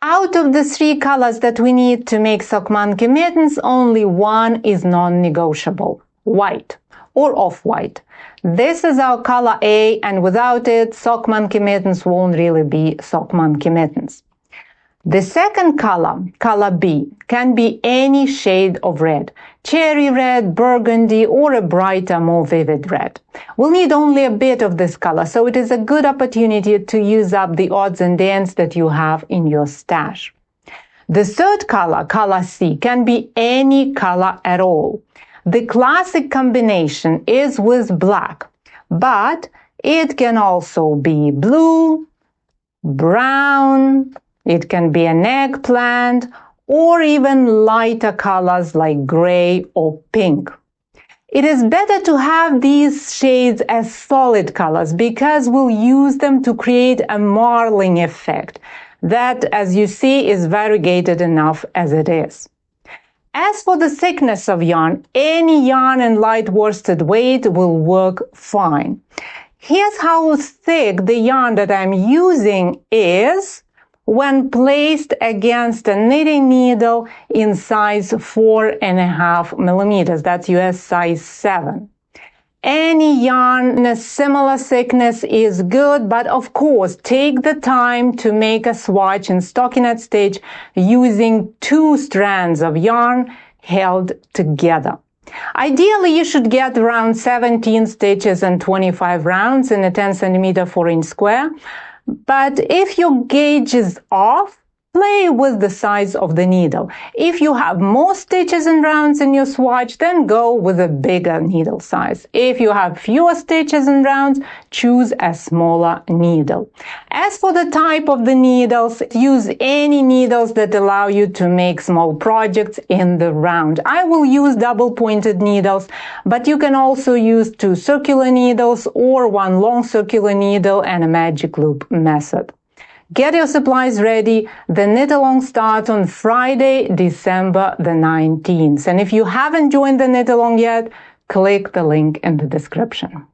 Out of the 3 colors that we need to make Sock Monkey Mittens, only one is non-negotiable: white or off-white. This is our color A, and without it, Sock Monkey Mittens won't really be Sock Monkey Mittens. The second color, color B, can be any shade of red: cherry red, burgundy, or a brighter, more vivid red. We'll need only a bit of this color, so it is a good opportunity to use up the odds and ends that you have in your stash. The third color, color C, can be any color at all. The classic combination is with black, but it can also be blue, brown, it can be an eggplant, or even lighter colors like gray or pink. It is better to have these shades as solid colors because we'll use them to create a marling effect that, as you see, is variegated enough as it is. As for the thickness of yarn, any yarn and light worsted weight will work fine. Here's how thick the yarn that I'm using is when placed against a knitting needle in size 4.5 millimeters. That's US size 7. Any yarn in a similar thickness is good, but of course, take the time to make a swatch in stockinette stitch using 2 strands of yarn held together. Ideally, you should get around 17 stitches and 25 rounds in a 10 centimeter 4-inch square. But if your gauge is off, play with the size of the needle. If you have more stitches and rounds in your swatch, then go with a bigger needle size. If you have fewer stitches and rounds, choose a smaller needle. As for the type of the needles, use any needles that allow you to make small projects in the round. I will use double-pointed needles, but you can also use 2 circular needles or 1 long circular needle and a magic loop method. Get your supplies ready. The knit-along starts on Friday, December the 19th. And if you haven't joined the knit-along yet, click the link in the description.